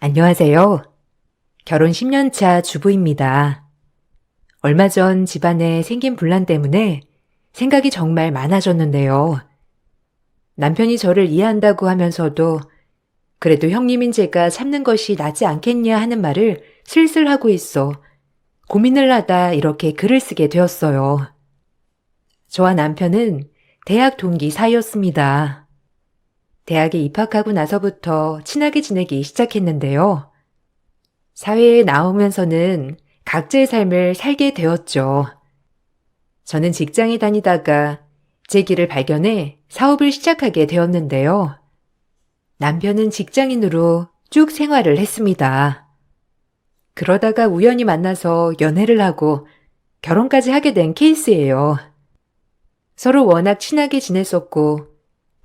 안녕하세요. 결혼 10년 차 주부입니다. 얼마 전 집안에 생긴 분란 때문에 생각이 정말 많아졌는데요. 남편이 저를 이해한다고 하면서도 그래도 형님인 제가 참는 것이 낫지 않겠냐 하는 말을 슬슬 하고 있어 고민을 하다 이렇게 글을 쓰게 되었어요. 저와 남편은 대학 동기 사이였습니다. 대학에 입학하고 나서부터 친하게 지내기 시작했는데요. 사회에 나오면서는 각자의 삶을 살게 되었죠. 저는 직장에 다니다가 제 길을 발견해 사업을 시작하게 되었는데요. 남편은 직장인으로 쭉 생활을 했습니다. 그러다가 우연히 만나서 연애를 하고 결혼까지 하게 된 케이스예요. 서로 워낙 친하게 지냈었고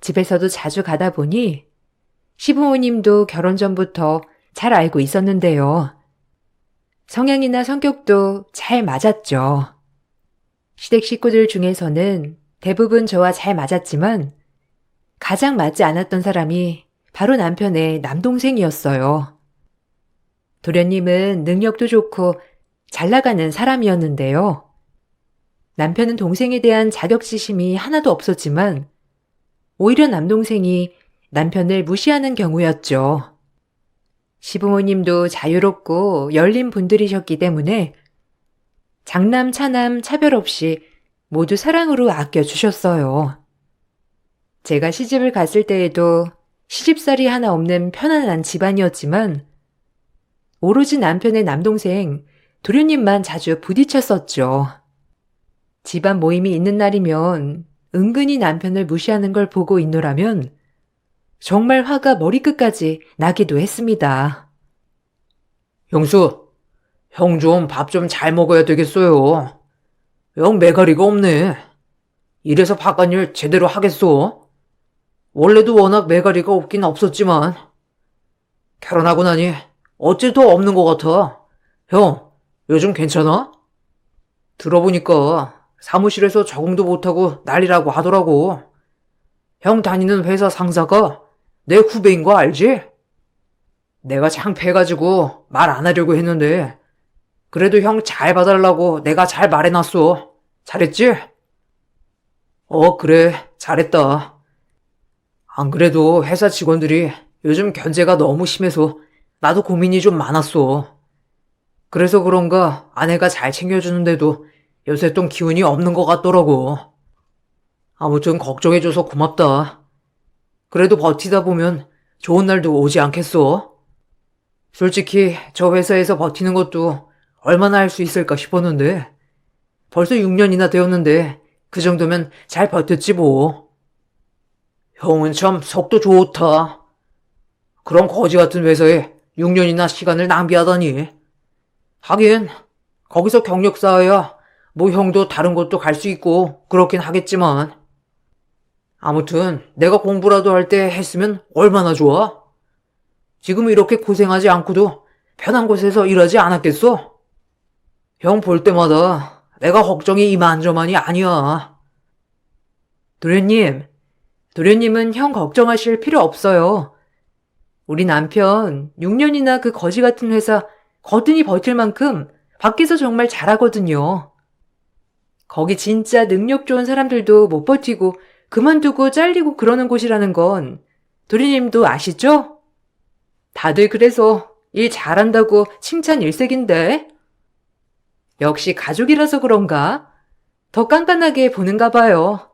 집에서도 자주 가다 보니 시부모님도 결혼 전부터 잘 알고 있었는데요. 성향이나 성격도 잘 맞았죠. 시댁 식구들 중에서는 대부분 저와 잘 맞았지만 가장 맞지 않았던 사람이 바로 남편의 남동생이었어요. 도련님은 능력도 좋고 잘 나가는 사람이었는데요. 남편은 동생에 대한 자격지심이 하나도 없었지만 오히려 남동생이 남편을 무시하는 경우였죠. 시부모님도 자유롭고 열린 분들이셨기 때문에 장남, 차남 차별 없이 모두 사랑으로 아껴주셨어요. 제가 시집을 갔을 때에도 시집살이 하나 없는 편안한 집안이었지만 오로지 남편의 남동생 도련님만 자주 부딪혔었죠. 집안 모임이 있는 날이면 은근히 남편을 무시하는 걸 보고 있노라면 정말 화가 머리끝까지 나기도 했습니다. 형수, 형 좀 밥 좀 잘 먹어야 되겠어요. 영 매가리가 없네. 이래서 바깥일 제대로 하겠소? 원래도 워낙 매가리가 없긴 없었지만 결혼하고 나니 어째 더 없는 것 같아. 형, 요즘 괜찮아? 들어보니까 사무실에서 적응도 못하고 난리라고 하더라고. 형 다니는 회사 상사가 내 후배인 거 알지? 내가 창피해가지고 말 안 하려고 했는데 그래도 형 잘 봐달라고 내가 잘 말해놨어. 잘했지? 그래, 잘했다. 안 그래도 회사 직원들이 요즘 견제가 너무 심해서 나도 고민이 좀 많았어. 그래서 그런가 아내가 잘 챙겨주는데도 요새 좀 기운이 없는 것 같더라고. 아무튼 걱정해줘서 고맙다. 그래도 버티다 보면 좋은 날도 오지 않겠어? 솔직히 저 회사에서 버티는 것도 얼마나 할 수 있을까 싶었는데 벌써 6년이나 되었는데 그 정도면 잘 버텼지 뭐. 형은 참 속도 좋다. 그런 거지 같은 회사에 6년이나 시간을 낭비하다니. 하긴 거기서 경력 쌓아야 뭐 형도 다른 곳도 갈 수 있고 그렇긴 하겠지만 아무튼 내가 공부라도 할 때 했으면 얼마나 좋아? 지금 이렇게 고생하지 않고도 편한 곳에서 일하지 않았겠어? 형 볼 때마다 내가 걱정이 이만저만이 아니야. 도련님은 형 걱정하실 필요 없어요. 우리 남편 6년이나 그 거지 같은 회사 거뜬히 버틸 만큼 밖에서 정말 잘하거든요. 거기 진짜 능력 좋은 사람들도 못 버티고 그만두고 잘리고 그러는 곳이라는 건 도련님도 아시죠? 다들 그래서 일 잘한다고 칭찬 일색인데. 역시 가족이라서 그런가? 더 깐깐하게 보는가 봐요.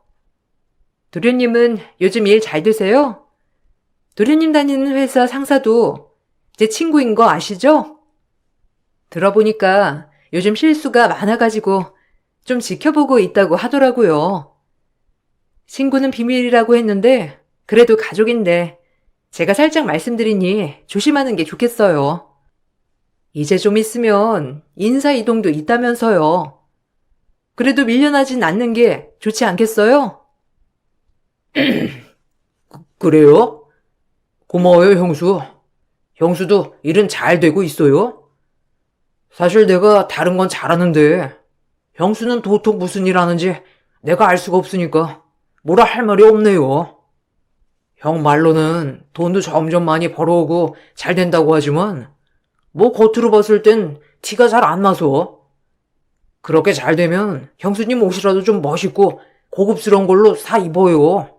도련님은 요즘 일 잘 되세요? 도련님 다니는 회사 상사도 제 친구인 거 아시죠? 들어보니까 요즘 실수가 많아가지고 좀 지켜보고 있다고 하더라고요. 친구는 비밀이라고 했는데 그래도 가족인데 제가 살짝 말씀드리니 조심하는 게 좋겠어요. 이제 좀 있으면 인사 이동도 있다면서요. 그래도 밀려나진 않는 게 좋지 않겠어요? 그래요? 고마워요, 형수. 형수도 일은 잘 되고 있어요? 사실 내가 다른 건 잘하는데 형수는 도통 무슨 일 하는지 내가 알 수가 없으니까 뭐라 할 말이 없네요. 형 말로는 돈도 점점 많이 벌어오고 잘 된다고 하지만 뭐 겉으로 봤을 땐 티가 잘 안 나서. 그렇게 잘 되면 형수님 옷이라도 좀 멋있고 고급스러운 걸로 사 입어요.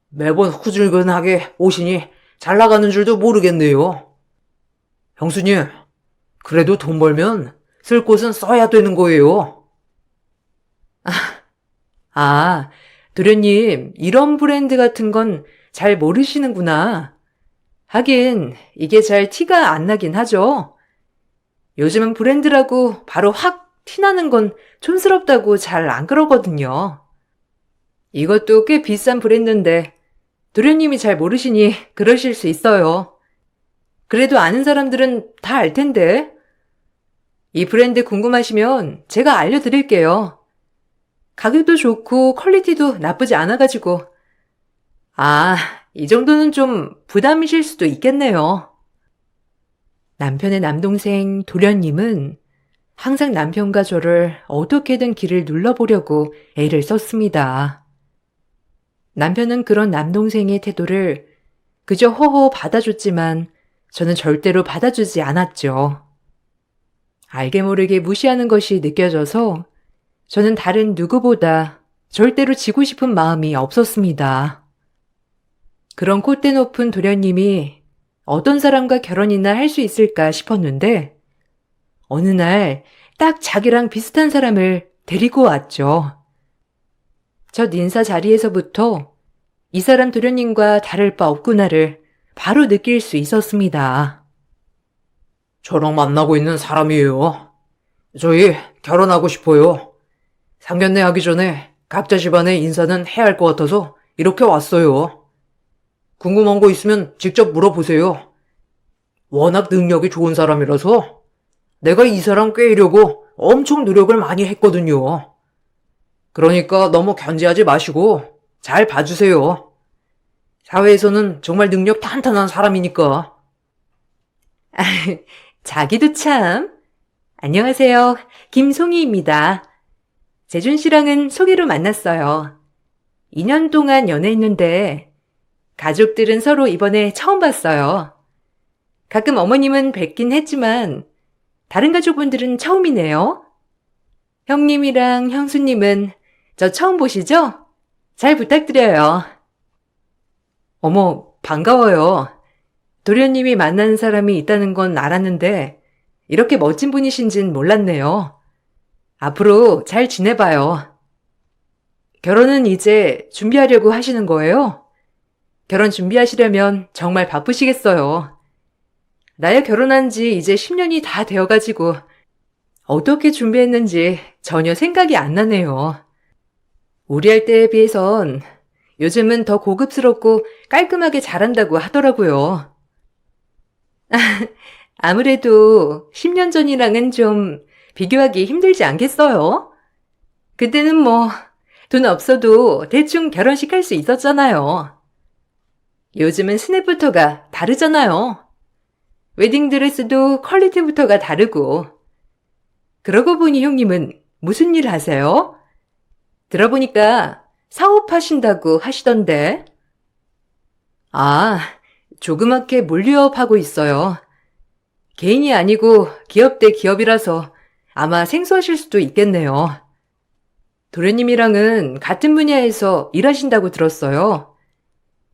매번 후줄근하게 옷이니 잘 나가는 줄도 모르겠네요. 형수님, 그래도 돈 벌면 쓸 곳은 써야 되는 거예요. 아, 도련님, 이런 브랜드 같은 건 잘 모르시는구나. 하긴, 이게 잘 티가 안 나긴 하죠. 요즘은 브랜드라고 바로 확 티나는 건 촌스럽다고 잘 안 그러거든요. 이것도 꽤 비싼 브랜드인데, 도련님이 잘 모르시니 그러실 수 있어요. 그래도 아는 사람들은 다 알 텐데. 이 브랜드 궁금하시면 제가 알려드릴게요. 가격도 좋고 퀄리티도 나쁘지 않아가지고. 아, 이 정도는 좀 부담이실 수도 있겠네요. 남편의 남동생 도련님은 항상 남편과 저를 어떻게든 길을 눌러보려고 애를 썼습니다. 남편은 그런 남동생의 태도를 그저 허허 받아줬지만 저는 절대로 받아주지 않았죠. 알게 모르게 무시하는 것이 느껴져서 저는 다른 누구보다 절대로 지고 싶은 마음이 없었습니다. 그런 콧대 높은 도련님이 어떤 사람과 결혼이나 할 수 있을까 싶었는데 어느 날 딱 자기랑 비슷한 사람을 데리고 왔죠. 첫 인사 자리에서부터 이 사람 도련님과 다를 바 없구나를 바로 느낄 수 있었습니다. 저랑 만나고 있는 사람이에요. 저희 결혼하고 싶어요. 상견례 하기 전에 각자 집안의 인사는 해야 할 것 같아서 이렇게 왔어요. 궁금한 거 있으면 직접 물어보세요. 워낙 능력이 좋은 사람이라서 내가 이 사람 꿰려고 엄청 노력을 많이 했거든요. 그러니까 너무 견제하지 마시고 잘 봐주세요. 사회에서는 정말 능력 탄탄한 사람이니까. 자기도 참. 안녕하세요. 김송이입니다. 재준 씨랑은 소개로 만났어요. 2년 동안 연애했는데 가족들은 서로 이번에 처음 봤어요. 가끔 어머님은 뵙긴 했지만 다른 가족분들은 처음이네요. 형님이랑 형수님은 저 처음 보시죠? 잘 부탁드려요. 어머, 반가워요. 도련님이 만나는 사람이 있다는 건 알았는데 이렇게 멋진 분이신진 몰랐네요. 앞으로 잘 지내봐요. 결혼은 이제 준비하려고 하시는 거예요? 결혼 준비하시려면 정말 바쁘시겠어요. 나야 결혼한 지 이제 10년이 다 되어가지고 어떻게 준비했는지 전혀 생각이 안 나네요. 우리 할 때에 비해선 요즘은 더 고급스럽고 깔끔하게 잘한다고 하더라고요. 아무래도 10년 전이랑은 좀 비교하기 힘들지 않겠어요? 그때는 뭐 돈 없어도 대충 결혼식 할 수 있었잖아요. 요즘은 스냅부터가 다르잖아요. 웨딩드레스도 퀄리티부터가 다르고. 그러고 보니 형님은 무슨 일 하세요? 들어보니까 사업하신다고 하시던데. 아, 조그맣게 물류업 하고 있어요. 개인이 아니고 기업 대 기업이라서 아마 생소하실 수도 있겠네요. 도련님이랑은 같은 분야에서 일하신다고 들었어요.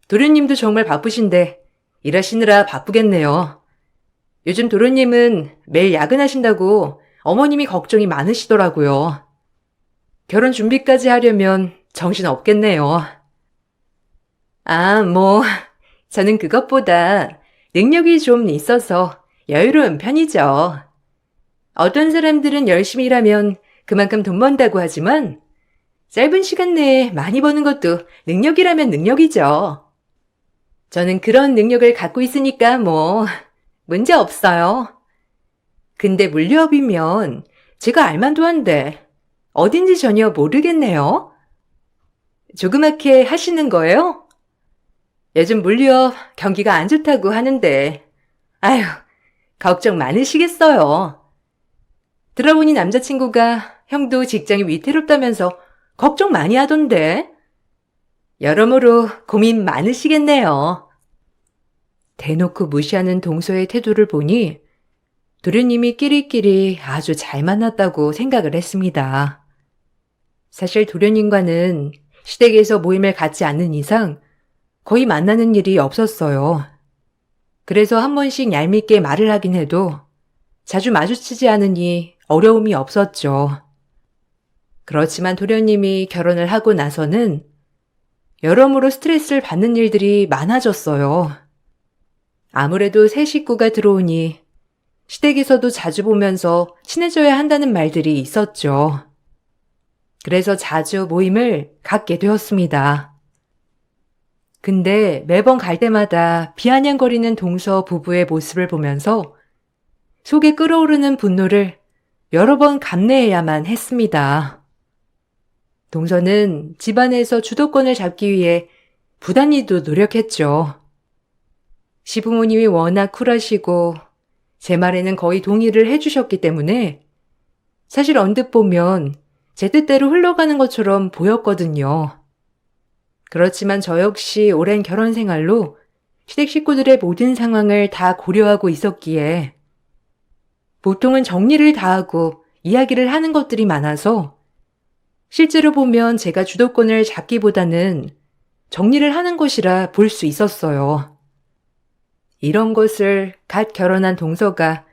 도련님도 정말 바쁘신데 일하시느라 바쁘겠네요. 요즘 도련님은 매일 야근하신다고 어머님이 걱정이 많으시더라고요. 결혼 준비까지 하려면 정신 없겠네요. 아, 뭐, 저는 그것보다 능력이 좀 있어서 여유로운 편이죠. 어떤 사람들은 열심히 일하면 그만큼 돈 번다고 하지만 짧은 시간 내에 많이 버는 것도 능력이라면 능력이죠. 저는 그런 능력을 갖고 있으니까 뭐 문제 없어요. 근데 물류업이면 제가 알만도 한데 어딘지 전혀 모르겠네요. 조그맣게 하시는 거예요? 요즘 물류업 경기가 안 좋다고 하는데 아휴, 걱정 많으시겠어요. 들어보니 남자친구가 형도 직장이 위태롭다면서 걱정 많이 하던데. 여러모로 고민 많으시겠네요. 대놓고 무시하는 동서의 태도를 보니 도련님이 끼리끼리 아주 잘 만났다고 생각을 했습니다. 사실 도련님과는 시댁에서 모임을 갖지 않는 이상 거의 만나는 일이 없었어요. 그래서 한 번씩 얄밉게 말을 하긴 해도 자주 마주치지 않으니 어려움이 없었죠. 그렇지만 도련님이 결혼을 하고 나서는 여러모로 스트레스를 받는 일들이 많아졌어요. 아무래도 새 식구가 들어오니 시댁에서도 자주 보면서 친해져야 한다는 말들이 있었죠. 그래서 자주 모임을 갖게 되었습니다. 근데 매번 갈 때마다 비아냥거리는 동서 부부의 모습을 보면서 속에 끓어오르는 분노를 여러 번 감내해야만 했습니다. 동서는 집안에서 주도권을 잡기 위해 부단히도 노력했죠. 시부모님이 워낙 쿨하시고 제 말에는 거의 동의를 해주셨기 때문에 사실 언뜻 보면 제 뜻대로 흘러가는 것처럼 보였거든요. 그렇지만 저 역시 오랜 결혼 생활로 시댁 식구들의 모든 상황을 다 고려하고 있었기에 보통은 정리를 다하고 이야기를 하는 것들이 많아서 실제로 보면 제가 주도권을 잡기보다는 정리를 하는 것이라 볼 수 있었어요. 이런 것을 갓 결혼한 동서가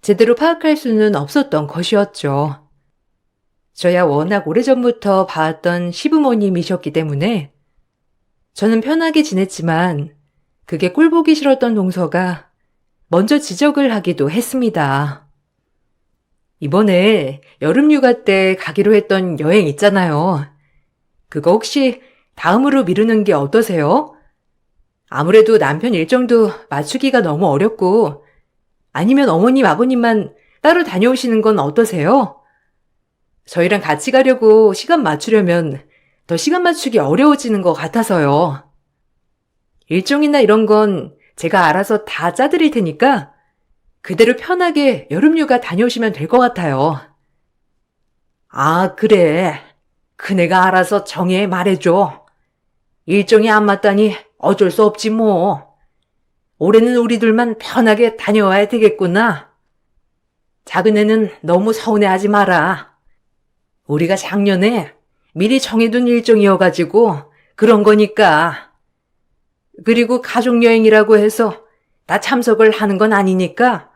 제대로 파악할 수는 없었던 것이었죠. 저야 워낙 오래전부터 봐왔던 시부모님이셨기 때문에 저는 편하게 지냈지만 그게 꼴보기 싫었던 동서가 먼저 지적을 하기도 했습니다. 이번에 여름휴가 때 가기로 했던 여행 있잖아요. 그거 혹시 다음으로 미루는 게 어떠세요? 아무래도 남편 일정도 맞추기가 너무 어렵고 아니면 어머님, 아버님만 따로 다녀오시는 건 어떠세요? 저희랑 같이 가려고 시간 맞추려면 더 시간 맞추기 어려워지는 것 같아서요. 일정이나 이런 건 제가 알아서 다 짜드릴 테니까 그대로 편하게 여름휴가 다녀오시면 될 것 같아요. 아, 그래. 그네가 알아서 정해 말해줘. 일정이 안 맞다니 어쩔 수 없지 뭐. 올해는 우리 둘만 편하게 다녀와야 되겠구나. 작은 애는 너무 서운해하지 마라. 우리가 작년에 미리 정해둔 일정이어가지고 그런 거니까. 그리고 가족여행이라고 해서 다 참석을 하는 건 아니니까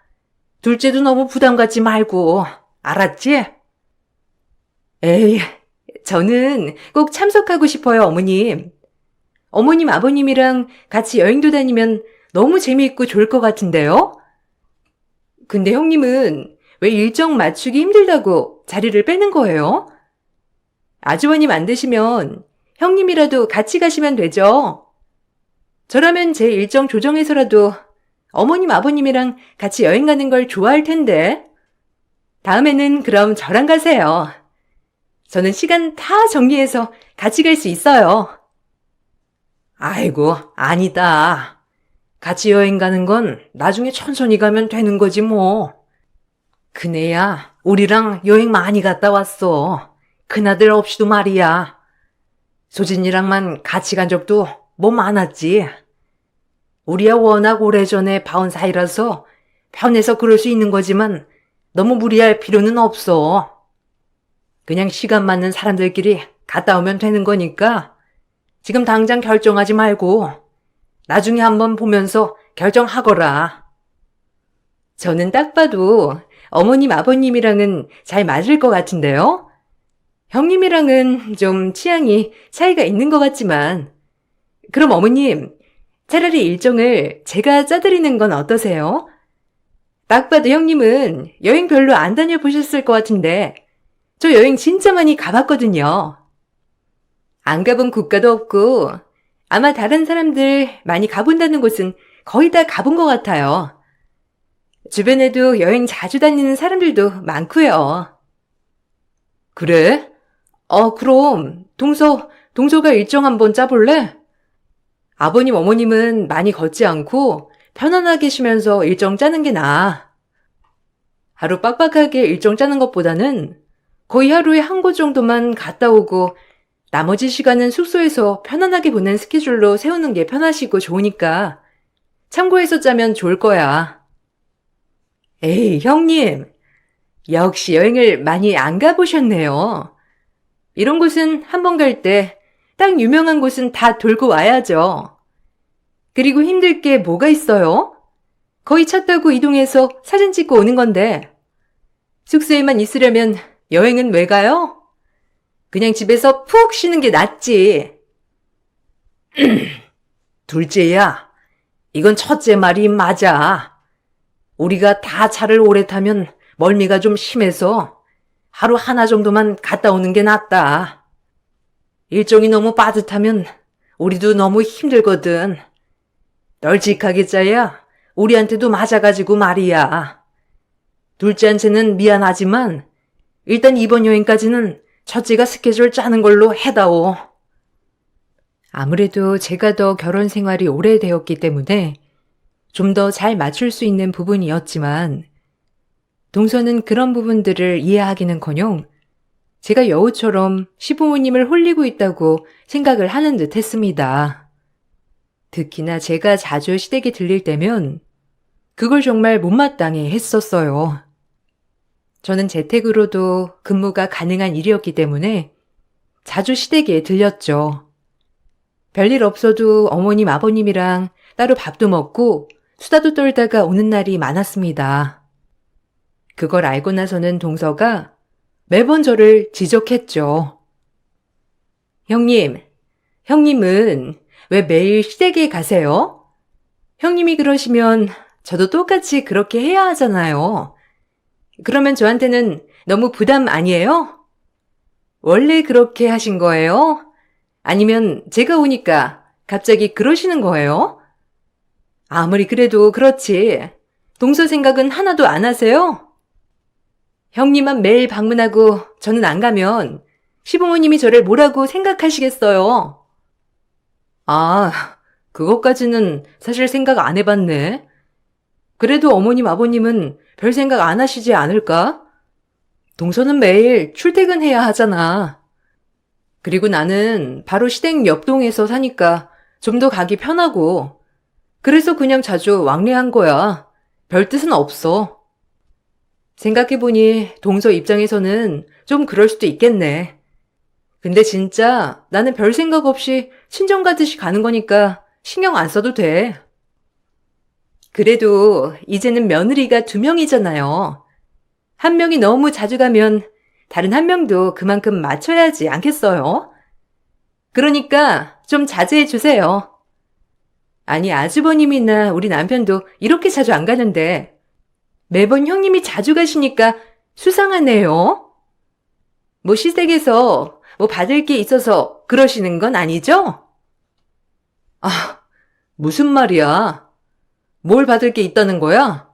둘째도 너무 부담 갖지 말고, 알았지? 에이, 저는 꼭 참석하고 싶어요, 어머님. 어머님, 아버님이랑 같이 여행도 다니면 너무 재미있고 좋을 것 같은데요? 근데 형님은 왜 일정 맞추기 힘들다고 자리를 빼는 거예요? 아주버님 안 되시면 형님이라도 같이 가시면 되죠. 저라면 제 일정 조정해서라도 어머님, 아버님이랑 같이 여행 가는 걸 좋아할 텐데. 다음에는 그럼 저랑 가세요. 저는 시간 다 정리해서 같이 갈 수 있어요. 아이고, 아니다. 같이 여행 가는 건 나중에 천천히 가면 되는 거지 뭐. 그네야 우리랑 여행 많이 갔다 왔어. 큰아들 없이도 말이야. 소진이랑만 같이 간 적도 뭐 많았지. 우리야 워낙 오래전에 봐온 사이라서 편해서 그럴 수 있는 거지만 너무 무리할 필요는 없어. 그냥 시간 맞는 사람들끼리 갔다 오면 되는 거니까 지금 당장 결정하지 말고 나중에 한번 보면서 결정하거라. 저는 딱 봐도 어머님, 아버님이랑은 잘 맞을 것 같은데요? 형님이랑은 좀 취향이 차이가 있는 것 같지만 그럼 어머님, 차라리 일정을 제가 짜드리는 건 어떠세요? 딱 봐도 형님은 여행 별로 안 다녀보셨을 것 같은데 저 여행 진짜 많이 가봤거든요. 안 가본 국가도 없고 아마 다른 사람들 많이 가본다는 곳은 거의 다 가본 것 같아요. 주변에도 여행 자주 다니는 사람들도 많고요. 그래? 그럼 동서가 일정 한번 짜볼래? 아버님, 어머님은 많이 걷지 않고 편안하게 쉬면서 일정 짜는 게 나아. 하루 빡빡하게 일정 짜는 것보다는 거의 하루에 한 곳 정도만 갔다 오고 나머지 시간은 숙소에서 편안하게 보낸 스케줄로 세우는 게 편하시고 좋으니까 참고해서 짜면 좋을 거야. 에이, 형님. 역시 여행을 많이 안 가보셨네요. 이런 곳은 한 번 갈 때 딱 유명한 곳은 다 돌고 와야죠. 그리고 힘들 게 뭐가 있어요? 거의 차 타고 이동해서 사진 찍고 오는 건데 숙소에만 있으려면 여행은 왜 가요? 그냥 집에서 푹 쉬는 게 낫지. 둘째야, 이건 첫째 말이 맞아. 우리가 다 차를 오래 타면 멀미가 좀 심해서 하루 하나 정도만 갔다 오는 게 낫다. 일정이 너무 빠듯하면 우리도 너무 힘들거든. 널찍하게 짜야 우리한테도 맞아가지고 말이야. 둘째한테는 미안하지만 일단 이번 여행까지는 첫째가 스케줄 짜는 걸로 해다오. 아무래도 제가 더 결혼 생활이 오래되었기 때문에 좀 더 잘 맞출 수 있는 부분이었지만 동서는 그런 부분들을 이해하기는커녕 제가 여우처럼 시부모님을 홀리고 있다고 생각을 하는 듯 했습니다. 특히나 제가 자주 시댁에 들릴 때면 그걸 정말 못마땅해 했었어요. 저는 재택으로도 근무가 가능한 일이었기 때문에 자주 시댁에 들렸죠. 별일 없어도 어머님, 아버님이랑 따로 밥도 먹고 수다도 떨다가 오는 날이 많았습니다. 그걸 알고 나서는 동서가 매번 저를 지적했죠. 형님은 왜 매일 시댁에 가세요? 형님이 그러시면 저도 똑같이 그렇게 해야 하잖아요. 그러면 저한테는 너무 부담 아니에요? 원래 그렇게 하신 거예요? 아니면 제가 오니까 갑자기 그러시는 거예요? 아무리 그래도 그렇지. 동서 생각은 하나도 안 하세요? 형님만 매일 방문하고 저는 안 가면 시부모님이 저를 뭐라고 생각하시겠어요? 아, 그것까지는 사실 생각 안 해봤네. 그래도 어머님, 아버님은 별 생각 안 하시지 않을까? 동서는 매일 출퇴근해야 하잖아. 그리고 나는 바로 시댁 옆동에서 사니까 좀 더 가기 편하고, 그래서 그냥 자주 왕래한 거야. 별 뜻은 없어. 생각해보니 동서 입장에서는 좀 그럴 수도 있겠네. 근데 진짜 나는 별 생각 없이 친정 가듯이 가는 거니까 신경 안 써도 돼. 그래도 이제는 며느리가 2명이잖아요. 한 명이 너무 자주 가면 다른 한 명도 그만큼 맞춰야지 않겠어요? 그러니까 좀 자제해 주세요. 아니, 아주버님이나 우리 남편도 이렇게 자주 안 가는데 매번 형님이 자주 가시니까 수상하네요. 뭐 시댁에서 뭐 받을 게 있어서 그러시는 건 아니죠? 아, 무슨 말이야? 뭘 받을 게 있다는 거야?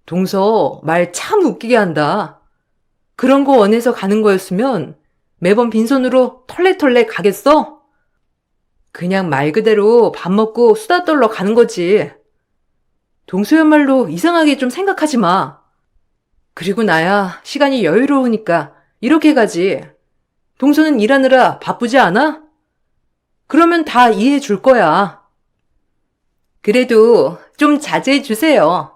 동서 말 참 웃기게 한다. 그런 거 원해서 가는 거였으면 매번 빈손으로 털레털레 가겠어? 그냥 말 그대로 밥 먹고 수다 떨러 가는 거지. 동서야말로 이상하게 좀 생각하지 마. 그리고 나야 시간이 여유로우니까 이렇게 가지. 동서는 일하느라 바쁘지 않아? 그러면 다 이해해 줄 거야. 그래도 좀 자제해 주세요.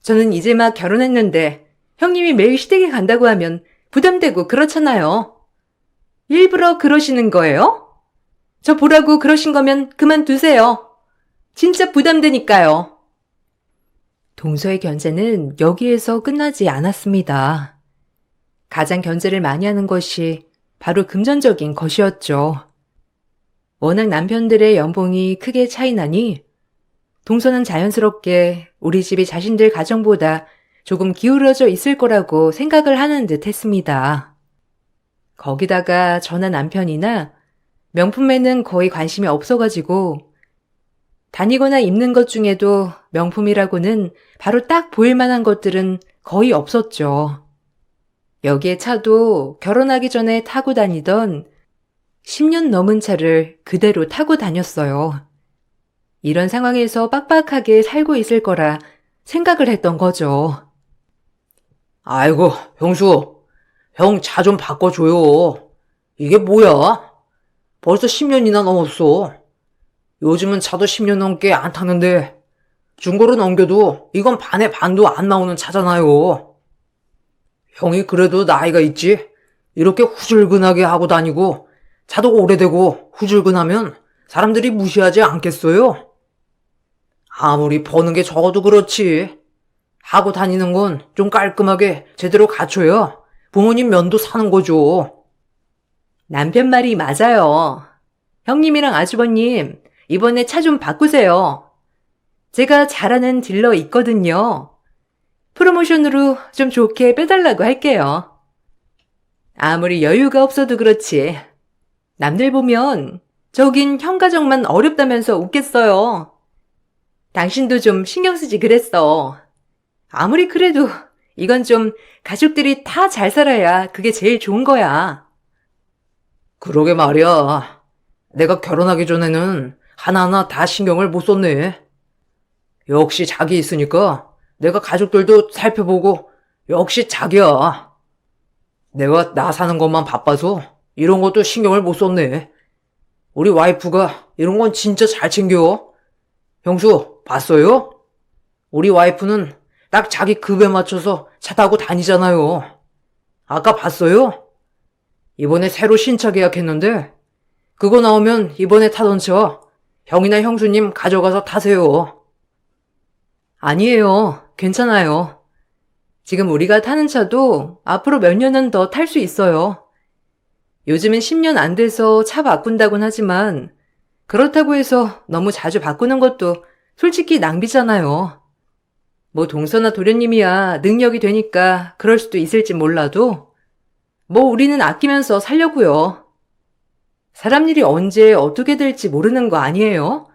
저는 이제 막 결혼했는데 형님이 매일 시댁에 간다고 하면 부담되고 그렇잖아요. 일부러 그러시는 거예요? 저 보라고 그러신 거면 그만두세요. 진짜 부담되니까요. 동서의 견제는 여기에서 끝나지 않았습니다. 가장 견제를 많이 하는 것이 바로 금전적인 것이었죠. 워낙 남편들의 연봉이 크게 차이 나니 동서는 자연스럽게 우리 집이 자신들 가정보다 조금 기울어져 있을 거라고 생각을 하는 듯 했습니다. 거기다가 저나 남편이나 명품에는 거의 관심이 없어가지고 다니거나 입는 것 중에도 명품이라고는 바로 딱 보일 만한 것들은 거의 없었죠. 여기에 차도 결혼하기 전에 타고 다니던 10년 넘은 차를 그대로 타고 다녔어요. 이런 상황에서 빡빡하게 살고 있을 거라 생각을 했던 거죠. 아이고, 형수. 형 차 좀 바꿔줘요. 이게 뭐야? 벌써 10년이나 넘었어. 요즘은 차도 10년 넘게 안 타는데 중고로 넘겨도 이건 반의 반도 안 나오는 차잖아요. 형이 그래도 나이가 있지? 이렇게 후줄근하게 하고 다니고 차도 오래되고 후줄근하면 사람들이 무시하지 않겠어요? 아무리 버는 게 적어도 그렇지. 하고 다니는 건 좀 깔끔하게 제대로 갖춰야 부모님 면도 사는 거죠. 남편 말이 맞아요. 형님이랑 아주버님, 이번에 차 좀 바꾸세요. 제가 잘 아는 딜러 있거든요. 프로모션으로 좀 좋게 빼달라고 할게요. 아무리 여유가 없어도 그렇지. 남들 보면 저긴 형 가정만 어렵다면서 웃겠어요. 당신도 좀 신경 쓰지 그랬어. 아무리 그래도 이건 좀 가족들이 다 잘 살아야 그게 제일 좋은 거야. 그러게 말이야. 내가 결혼하기 전에는 하나하나 다 신경을 못 썼네. 역시 자기 있으니까 내가 가족들도 살펴보고 역시 자기야. 내가 나 사는 것만 바빠서 이런 것도 신경을 못 썼네. 우리 와이프가 이런 건 진짜 잘 챙겨. 형수, 봤어요? 우리 와이프는 딱 자기 급에 맞춰서 차 타고 다니잖아요. 아까 봤어요? 이번에 새로 신차 계약했는데 그거 나오면 이번에 타던 차 형이나 형수님 가져가서 타세요. 아니에요. 괜찮아요. 지금 우리가 타는 차도 앞으로 몇 년은 더 탈 수 있어요. 요즘은 10년 안 돼서 차 바꾼다곤 하지만 그렇다고 해서 너무 자주 바꾸는 것도 솔직히 낭비잖아요. 뭐 동서나 도련님이야 능력이 되니까 그럴 수도 있을지 몰라도 뭐 우리는 아끼면서 살려고요. 사람 일이 언제 어떻게 될지 모르는 거 아니에요?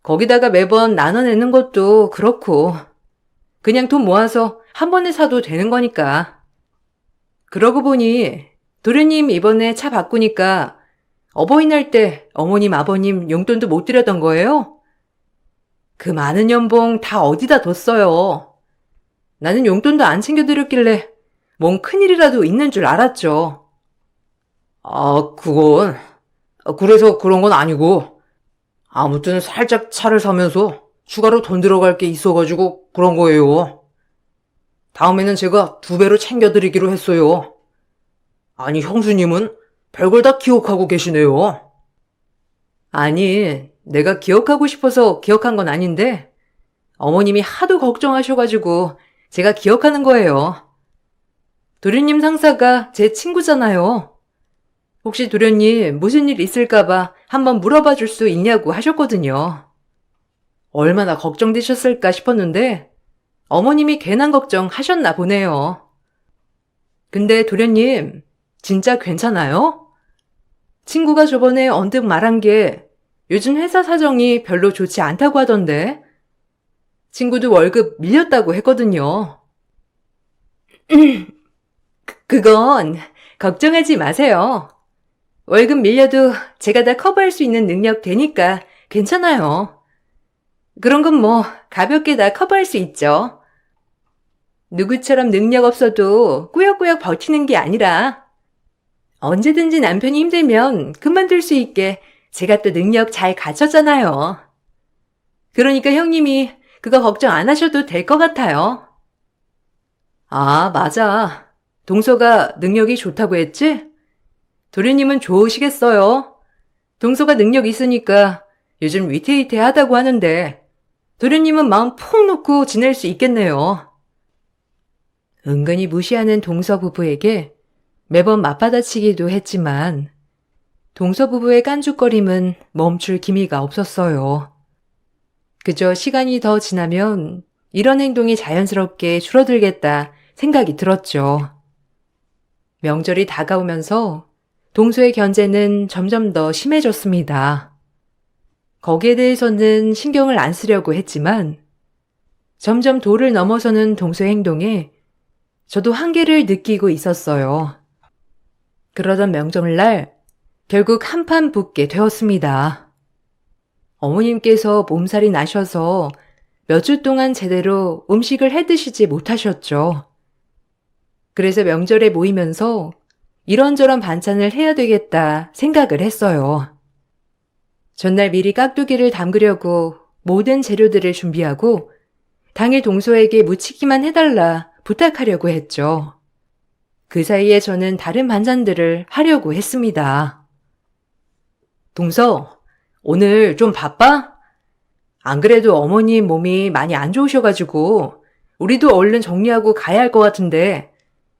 거기다가 매번 나눠내는 것도 그렇고 그냥 돈 모아서 한 번에 사도 되는 거니까. 그러고 보니 도련님 이번에 차 바꾸니까 어버이날 때 어머님 아버님 용돈도 못 드렸던 거예요? 그 많은 연봉 다 어디다 뒀어요. 나는 용돈도 안 챙겨드렸길래 뭔 큰일이라도 있는 줄 알았죠. 그건 그래서 그런 건 아니고 아무튼 살짝 차를 사면서 추가로 돈 들어갈 게 있어가지고 그런 거예요. 다음에는 제가 2배로 챙겨드리기로 했어요. 아니, 형수님은 별걸 다 기억하고 계시네요. 아니, 내가 기억하고 싶어서 기억한 건 아닌데 어머님이 하도 걱정하셔가지고 제가 기억하는 거예요. 도련님 상사가 제 친구잖아요. 혹시 도련님 무슨 일 있을까봐 한번 물어봐 줄 수 있냐고 하셨거든요. 얼마나 걱정되셨을까 싶었는데 어머님이 괜한 걱정 하셨나 보네요. 근데 도련님, 진짜 괜찮아요? 친구가 저번에 언뜻 말한 게 요즘 회사 사정이 별로 좋지 않다고 하던데 친구도 월급 밀렸다고 했거든요. 그건 걱정하지 마세요. 월급 밀려도 제가 다 커버할 수 있는 능력 되니까 괜찮아요. 그런 건 뭐 가볍게 다 커버할 수 있죠. 누구처럼 능력 없어도 꾸역꾸역 버티는 게 아니라 언제든지 남편이 힘들면 그만둘 수 있게 제가 또 능력 잘 갖췄잖아요. 그러니까 형님이 그거 걱정 안 하셔도 될 것 같아요. 아, 맞아. 동서가 능력이 좋다고 했지? 도련님은 좋으시겠어요. 동서가 능력 있으니까 요즘 위태위태하다고 하는데 도련님은 마음 푹 놓고 지낼 수 있겠네요. 은근히 무시하는 동서 부부에게 매번 맞받아치기도 했지만 동서 부부의 깐죽거림은 멈출 기미가 없었어요. 그저 시간이 더 지나면 이런 행동이 자연스럽게 줄어들겠다 생각이 들었죠. 명절이 다가오면서 동서의 견제는 점점 더 심해졌습니다. 거기에 대해서는 신경을 안 쓰려고 했지만 점점 도를 넘어서는 동서의 행동에 저도 한계를 느끼고 있었어요. 그러던 명절날 결국 한판 붙게 되었습니다. 어머님께서 몸살이 나셔서 몇 주 동안 제대로 음식을 해 드시지 못하셨죠. 그래서 명절에 모이면서 이런저런 반찬을 해야 되겠다 생각을 했어요. 전날 미리 깍두기를 담그려고 모든 재료들을 준비하고 당일 동서에게 무치기만 해달라 부탁하려고 했죠. 그 사이에 저는 다른 반찬들을 하려고 했습니다. 동서, 오늘 좀 바빠? 안 그래도 어머님 몸이 많이 안 좋으셔가지고 우리도 얼른 정리하고 가야 할 것 같은데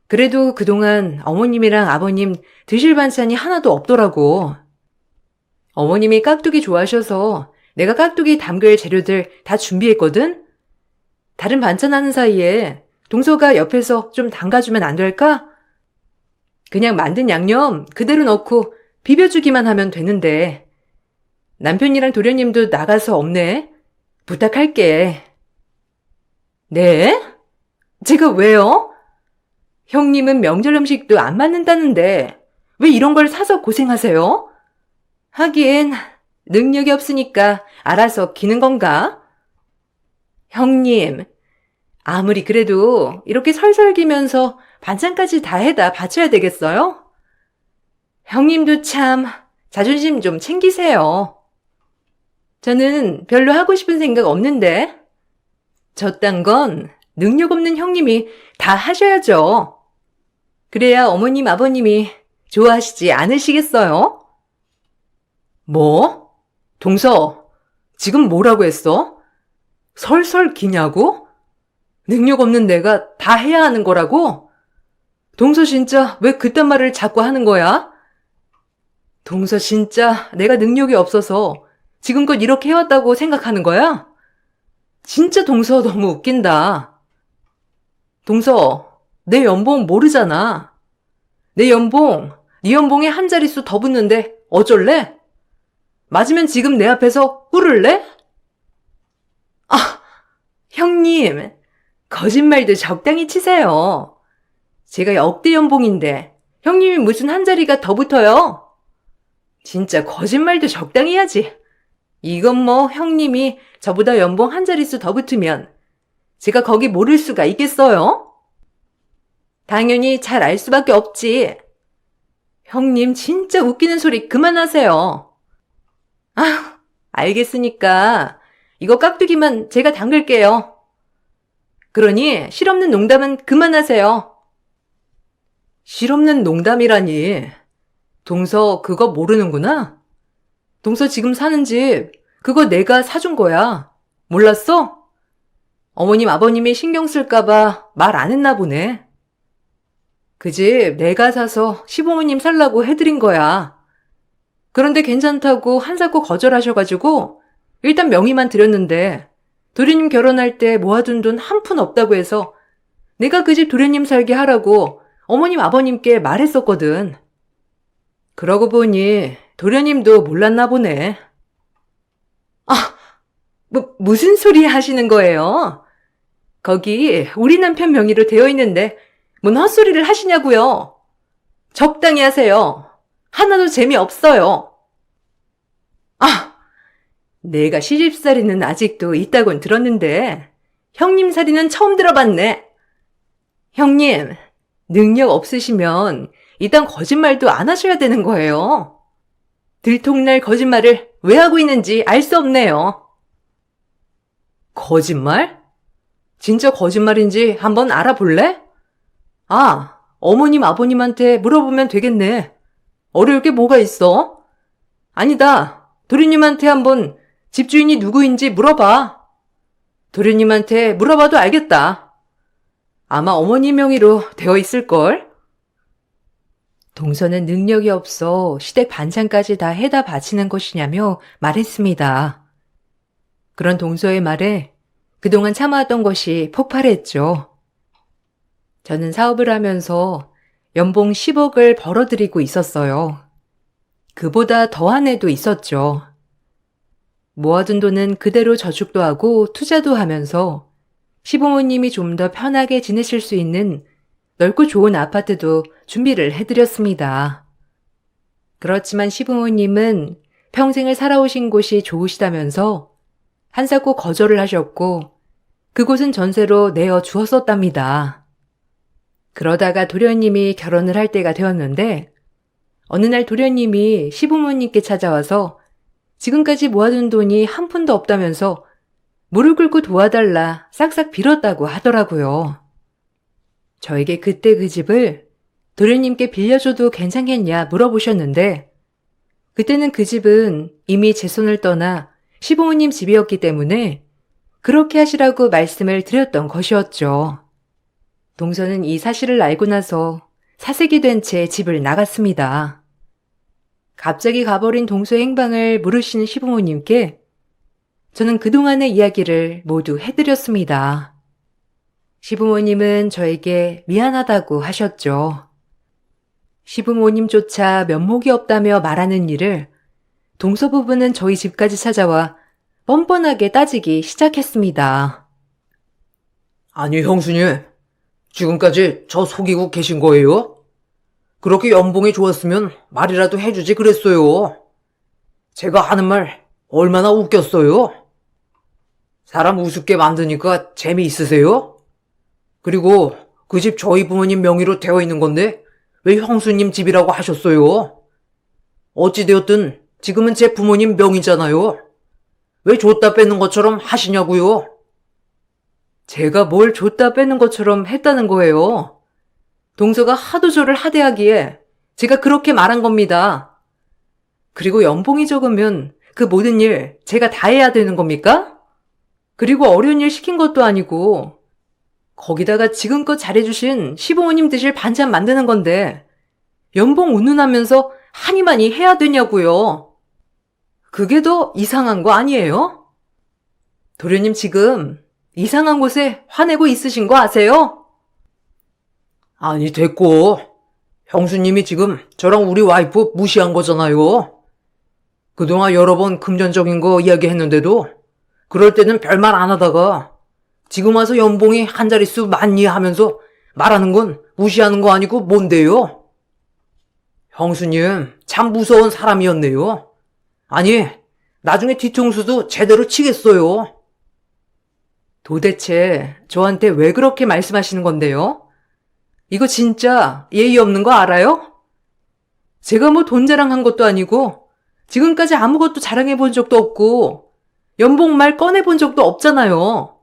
그래도 그동안 어머님이랑 아버님 드실 반찬이 하나도 없더라고. 어머님이 깍두기 좋아하셔서 내가 깍두기 담글 재료들 다 준비했거든? 다른 반찬 하는 사이에 동서가 옆에서 좀 담가주면 안 될까? 그냥 만든 양념 그대로 넣고 비벼주기만 하면 되는데. 남편이랑 도련님도 나가서 없네. 부탁할게. 네? 제가 왜요? 형님은 명절 음식도 안 맞는다는데 왜 이런 걸 사서 고생하세요? 하긴 능력이 없으니까 알아서 기는 건가? 형님, 아무리 그래도 이렇게 설설 기면서 반찬까지 다 해다 바쳐야 되겠어요? 형님도 참 자존심 좀 챙기세요. 저는 별로 하고 싶은 생각 없는데. 저딴 건 능력 없는 형님이 다 하셔야죠. 그래야 어머님, 아버님이 좋아하시지 않으시겠어요? 뭐? 동서, 지금 뭐라고 했어? 설설 기냐고? 능력 없는 내가 다 해야 하는 거라고? 동서 진짜 왜 그딴 말을 자꾸 하는 거야? 동서 진짜 내가 능력이 없어서 지금껏 이렇게 해왔다고 생각하는 거야? 진짜 동서 너무 웃긴다. 동서, 내 연봉 모르잖아. 내 연봉, 네 연봉에 한 자릿수 더 붙는데 어쩔래? 맞으면 지금 내 앞에서 꿇을래? 아, 형님, 거짓말도 적당히 치세요. 제가 역대 연봉인데 형님이 무슨 한 자리가 더 붙어요? 진짜 거짓말도 적당히 해야지. 이건 뭐 형님이 저보다 연봉 한 자릿수 더 붙으면 제가 거기 모를 수가 있겠어요? 당연히 잘 알 수밖에 없지. 형님 진짜 웃기는 소리 그만하세요. 아, 알겠으니까 이거 깍두기만 제가 담글게요. 그러니 실없는 농담은 그만하세요. 실없는 농담이라니. 동서 그거 모르는구나? 동서 지금 사는 집 그거 내가 사준 거야. 몰랐어? 어머님 아버님이 신경 쓸까봐 말 안 했나 보네. 그 집 내가 사서 시부모님 살라고 해드린 거야. 그런데 괜찮다고 한사코 거절하셔가지고 일단 명의만 드렸는데 도련님 결혼할 때 모아둔 돈 한 푼 없다고 해서 내가 그 집 도련님 살게 하라고 어머님 아버님께 말했었거든. 그러고 보니 도련님도 몰랐나 보네. 아, 무슨 소리 하시는 거예요? 거기 우리 남편 명의로 되어 있는데 뭔 헛소리를 하시냐고요. 적당히 하세요. 하나도 재미없어요. 아, 내가 시집살이는 아직도 있다곤 들었는데 형님 살이는 처음 들어봤네. 형님, 능력 없으시면 이딴 거짓말도 안 하셔야 되는 거예요. 들통날 거짓말을 왜 하고 있는지 알 수 없네요. 거짓말? 진짜 거짓말인지 한번 알아볼래? 아, 어머님 아버님한테 물어보면 되겠네. 어려울 게 뭐가 있어? 아니다. 도련님한테 한번 집주인이 누구인지 물어봐. 도련님한테 물어봐도 알겠다. 아마 어머니 명의로 되어 있을걸? 동서는 능력이 없어 시댁 반찬까지 다 해다 바치는 것이냐며 말했습니다. 그런 동서의 말에 그동안 참아왔던 것이 폭발했죠. 저는 사업을 하면서 연봉 10억을 벌어들이고 있었어요. 그보다 더한 해도 있었죠. 모아둔 돈은 그대로 저축도 하고 투자도 하면서 시부모님이 좀 더 편하게 지내실 수 있는 넓고 좋은 아파트도 준비를 해드렸습니다. 그렇지만 시부모님은 평생을 살아오신 곳이 좋으시다면서 한사코 거절을 하셨고 그곳은 전세로 내어 주었었답니다. 그러다가 도련님이 결혼을 할 때가 되었는데 어느 날 도련님이 시부모님께 찾아와서 지금까지 모아둔 돈이 한 푼도 없다면서 무릎 꿇고 도와달라 싹싹 빌었다고 하더라고요. 저에게 그때 그 집을 도련님께 빌려줘도 괜찮겠냐 물어보셨는데 그때는 그 집은 이미 제 손을 떠나 시부모님 집이었기 때문에 그렇게 하시라고 말씀을 드렸던 것이었죠. 동서는 이 사실을 알고 나서 사색이 된 채 집을 나갔습니다. 갑자기 가버린 동서의 행방을 물으시는 시부모님께 저는 그동안의 이야기를 모두 해드렸습니다. 시부모님은 저에게 미안하다고 하셨죠. 시부모님조차 면목이 없다며 말하는 일을 동서 부부는 저희 집까지 찾아와 뻔뻔하게 따지기 시작했습니다. 아니, 형수님. 지금까지 저 속이고 계신 거예요? 그렇게 연봉이 좋았으면 말이라도 해주지 그랬어요. 제가 하는 말 얼마나 웃겼어요? 사람 우습게 만드니까 재미있으세요? 그리고 그 집 저희 부모님 명의로 되어 있는 건데 왜 형수님 집이라고 하셨어요? 어찌되었든 지금은 제 부모님 명의잖아요. 왜 줬다 뺏는 것처럼 하시냐고요? 제가 뭘 줬다 빼는 것처럼 했다는 거예요. 동서가 하도 저를 하대하기에 제가 그렇게 말한 겁니다. 그리고 연봉이 적으면 그 모든 일 제가 다 해야 되는 겁니까? 그리고 어려운 일 시킨 것도 아니고 거기다가 지금껏 잘해주신 시부모님 드실 반찬 만드는 건데 연봉 운운하면서 하니 많이 해야 되냐고요. 그게 더 이상한 거 아니에요? 도련님 지금 이상한 곳에 화내고 있으신 거 아세요? 아니, 됐고. 형수님이 지금 저랑 우리 와이프 무시한 거잖아요. 그동안 여러 번 금전적인 거 이야기했는데도 그럴 때는 별말 안 하다가 지금 와서 연봉이 한 자릿수 많니 하면서 말하는 건 무시하는 거 아니고 뭔데요? 형수님 참 무서운 사람이었네요. 아니, 나중에 뒤통수도 제대로 치겠어요. 도대체 저한테 왜 그렇게 말씀하시는 건데요? 이거 진짜 예의 없는 거 알아요? 제가 뭐 돈 자랑한 것도 아니고 지금까지 아무것도 자랑해 본 적도 없고 연봉 말 꺼내 본 적도 없잖아요.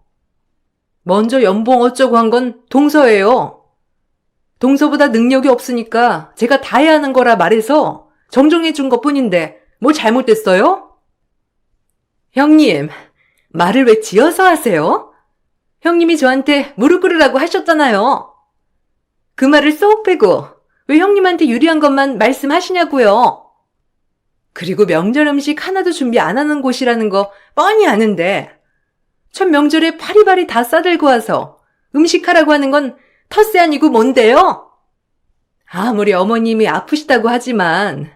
먼저 연봉 어쩌고 한 건 동서예요. 동서보다 능력이 없으니까 제가 다 해야 하는 거라 말해서 정정해 준 것뿐인데 뭐 잘못됐어요? 형님, 말을 왜 지어서 하세요? 형님이 저한테 무릎 꿇으라고 하셨잖아요. 그 말을 쏙 빼고 왜 형님한테 유리한 것만 말씀하시냐고요. 그리고 명절 음식 하나도 준비 안 하는 곳이라는 거 뻔히 아는데 첫 명절에 파리바리 다 싸들고 와서 음식하라고 하는 건 텃세 아니고 뭔데요? 아무리 어머님이 아프시다고 하지만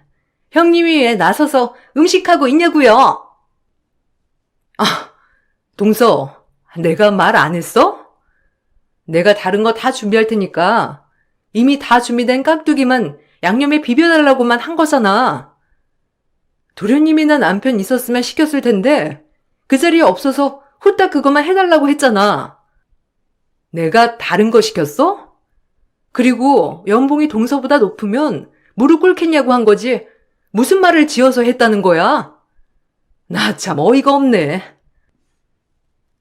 형님이 왜 나서서 음식하고 있냐고요. 동서, 내가 말 안 했어? 내가 다른 거 다 준비할 테니까 이미 다 준비된 깍두기만 양념에 비벼달라고만 한 거잖아. 도련님이나 남편 있었으면 시켰을 텐데 그 자리에 없어서 후딱 그것만 해달라고 했잖아. 내가 다른 거 시켰어? 그리고 연봉이 동서보다 높으면 무릎 꿇겠냐고 한 거지 무슨 말을 지어서 했다는 거야? 나 참 어이가 없네.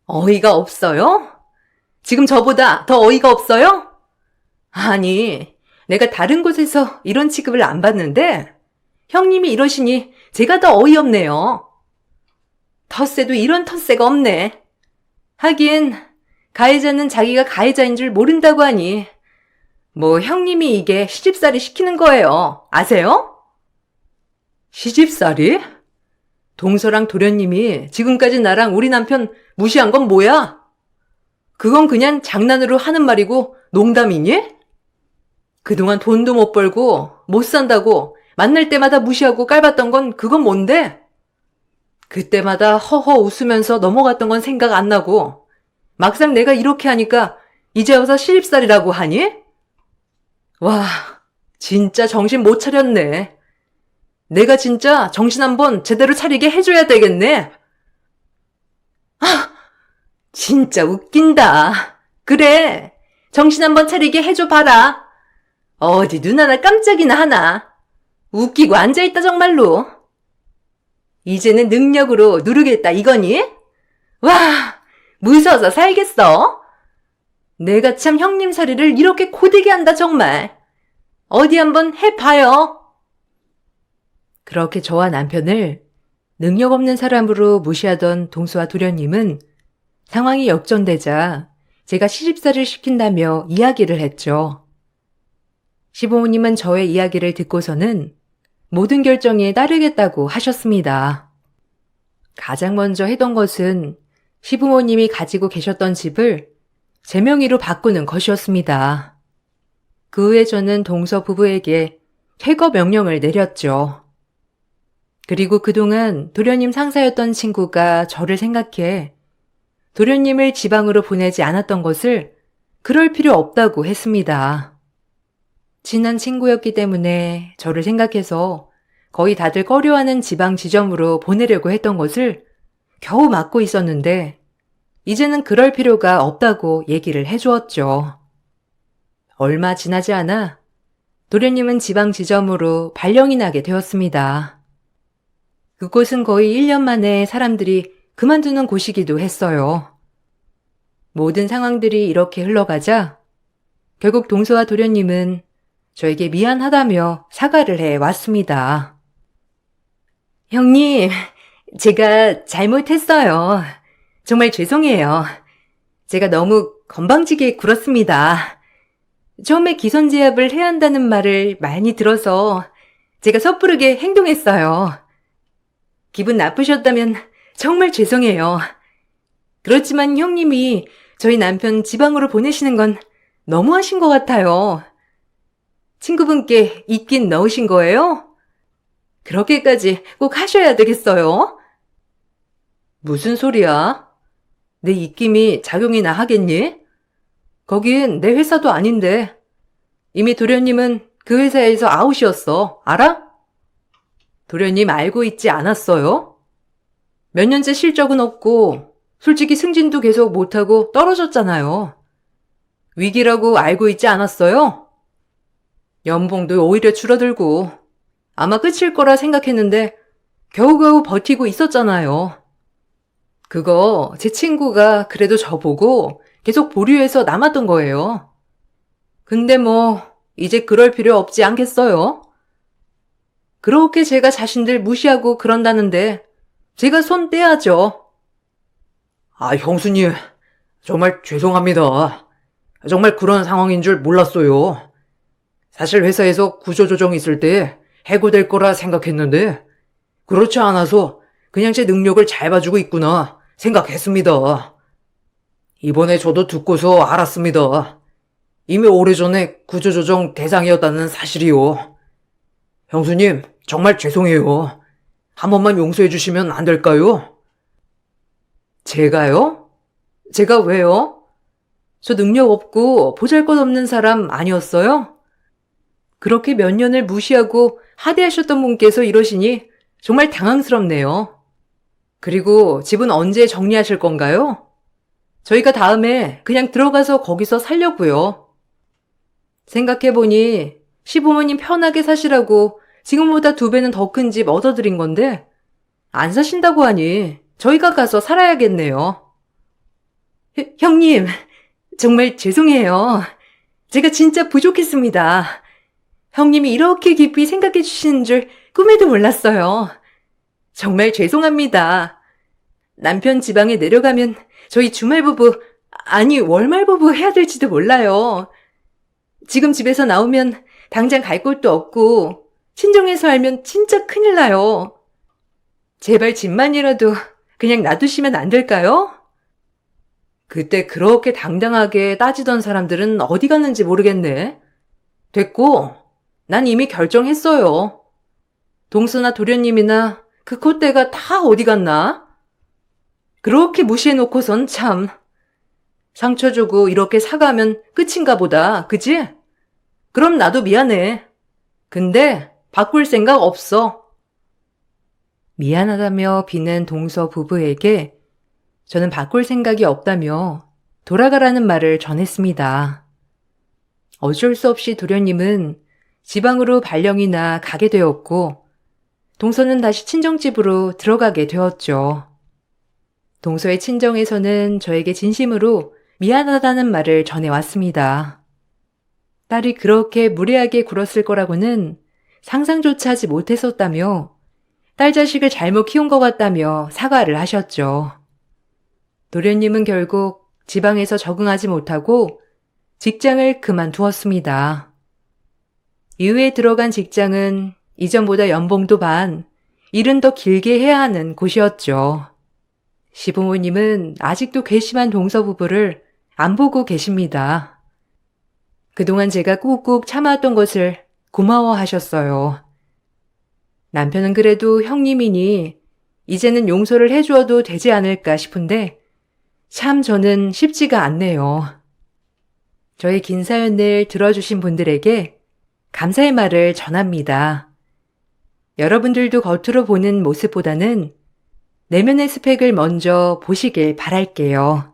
어이가 없어요? 지금 저보다 더 어이가 없어요? 아니, 내가 다른 곳에서 이런 취급을 안 받는데 형님이 이러시니 제가 더 어이없네요. 텃세도 이런 텃세가 없네. 하긴 가해자는 자기가 가해자인 줄 모른다고 하니 뭐 형님이 이게 시집살이 시키는 거예요. 아세요? 시집살이? 동서랑 도련님이 지금까지 나랑 우리 남편 무시한 건 뭐야? 그건 그냥 장난으로 하는 말이고 농담이니? 그동안 돈도 못 벌고 못 산다고 만날 때마다 무시하고 깔봤던 건 그건 뭔데? 그때마다 허허 웃으면서 넘어갔던 건 생각 안 나고 막상 내가 이렇게 하니까 이제 와서 시집살이라고 하니? 와, 진짜 정신 못 차렸네. 내가 진짜 정신 한번 제대로 차리게 해줘야 되겠네. 진짜 웃긴다. 그래, 정신 한번 차리게 해줘 봐라. 어디 눈 하나 깜짝이나 하나. 웃기고 앉아있다 정말로. 이제는 능력으로 누르겠다 이거니? 와, 무서워서 살겠어. 내가 참 형님 살이를 이렇게 고되게 한다 정말. 어디 한번 해봐요. 그렇게 저와 남편을 능력 없는 사람으로 무시하던 동수와 도련님은 상황이 역전되자 제가 시집살이를 시킨다며 이야기를 했죠. 시부모님은 저의 이야기를 듣고서는 모든 결정에 따르겠다고 하셨습니다. 가장 먼저 했던 것은 시부모님이 가지고 계셨던 집을 제 명의로 바꾸는 것이었습니다. 그 후에 저는 동서 부부에게 퇴거 명령을 내렸죠. 그리고 그동안 도련님 상사였던 친구가 저를 생각해 도련님을 지방으로 보내지 않았던 것을 그럴 필요 없다고 했습니다. 친한 친구였기 때문에 저를 생각해서 거의 다들 꺼려하는 지방 지점으로 보내려고 했던 것을 겨우 막고 있었는데 이제는 그럴 필요가 없다고 얘기를 해주었죠. 얼마 지나지 않아 도련님은 지방 지점으로 발령이 나게 되었습니다. 그곳은 거의 1년 만에 사람들이 그만두는 곳이기도 했어요. 모든 상황들이 이렇게 흘러가자 결국 동서와 도련님은 저에게 미안하다며 사과를 해 왔습니다. 형님, 제가 잘못했어요. 정말 죄송해요. 제가 너무 건방지게 굴었습니다. 처음에 기선제압을 해야 한다는 말을 많이 들어서 제가 섣부르게 행동했어요. 기분 나쁘셨다면 정말 죄송해요. 그렇지만 형님이 저희 남편 지방으로 보내시는 건 너무하신 것 같아요. 친구분께 입긴 넣으신 거예요? 그렇게까지 꼭 하셔야 되겠어요? 무슨 소리야? 내 입김이 작용이나 하겠니? 거긴 내 회사도 아닌데. 이미 도련님은 그 회사에서 아웃이었어. 알아? 도련님 알고 있지 않았어요? 몇 년째 실적은 없고 솔직히 승진도 계속 못하고 떨어졌잖아요. 위기라고 알고 있지 않았어요? 연봉도 오히려 줄어들고 아마 끝일 거라 생각했는데 겨우겨우 버티고 있었잖아요. 그거 제 친구가 그래도 저보고 계속 보류해서 남았던 거예요. 근데 뭐 이제 그럴 필요 없지 않겠어요? 그렇게 제가 자신들 무시하고 그런다는데 제가 손 떼야죠. 아, 형수님, 정말 죄송합니다. 정말 그런 상황인 줄 몰랐어요. 사실 회사에서 구조조정 있을 때 해고될 거라 생각했는데 그렇지 않아서 그냥 제 능력을 잘 봐주고 있구나 생각했습니다. 이번에 저도 듣고서 알았습니다. 이미 오래전에 구조조정 대상이었다는 사실이요. 형수님, 정말 죄송해요. 한 번만 용서해 주시면 안 될까요? 제가요? 제가 왜요? 저 능력 없고 보잘것없는 사람 아니었어요? 그렇게 몇 년을 무시하고 하대하셨던 분께서 이러시니 정말 당황스럽네요. 그리고 집은 언제 정리하실 건가요? 저희가 다음에 그냥 들어가서 거기서 살려고요. 생각해보니 시부모님 편하게 사시라고 지금보다 2배는 더 큰 집 얻어드린 건데 안 사신다고 하니 저희가 가서 살아야겠네요. 형님, 정말 죄송해요. 제가 진짜 부족했습니다. 형님이 이렇게 깊이 생각해 주시는 줄 꿈에도 몰랐어요. 정말 죄송합니다. 남편 지방에 내려가면 저희 주말부부, 아니 월말부부 해야 될지도 몰라요. 지금 집에서 나오면 당장 갈 곳도 없고 친정에서 알면 진짜 큰일 나요. 제발 집만이라도 그냥 놔두시면 안 될까요? 그때 그렇게 당당하게 따지던 사람들은 어디 갔는지 모르겠네. 됐고, 난 이미 결정했어요. 동서나 도련님이나 그 콧대가 다 어디 갔나? 그렇게 무시해놓고선 참. 상처 주고 이렇게 사과하면 끝인가 보다, 그지? 그럼 나도 미안해. 근데 바꿀 생각 없어. 미안하다며 비는 동서 부부에게 저는 바꿀 생각이 없다며 돌아가라는 말을 전했습니다. 어쩔 수 없이 도련님은 지방으로 발령이나 가게 되었고, 동서는 다시 친정집으로 들어가게 되었죠. 동서의 친정에서는 저에게 진심으로 미안하다는 말을 전해왔습니다. 딸이 그렇게 무례하게 굴었을 거라고는 상상조차 하지 못했었다며 딸 자식을 잘못 키운 것 같다며 사과를 하셨죠. 도련님은 결국 지방에서 적응하지 못하고 직장을 그만두었습니다. 이후에 들어간 직장은 이전보다 연봉도 반, 일은 더 길게 해야 하는 곳이었죠. 시부모님은 아직도 괘씸한 동서 부부를 안 보고 계십니다. 그동안 제가 꾹꾹 참아왔던 것을 고마워하셨어요. 남편은 그래도 형님이니 이제는 용서를 해주어도 되지 않을까 싶은데 참 저는 쉽지가 않네요. 저의 긴 사연을 들어주신 분들에게 감사의 말을 전합니다. 여러분들도 겉으로 보는 모습보다는 내면의 스펙을 먼저 보시길 바랄게요.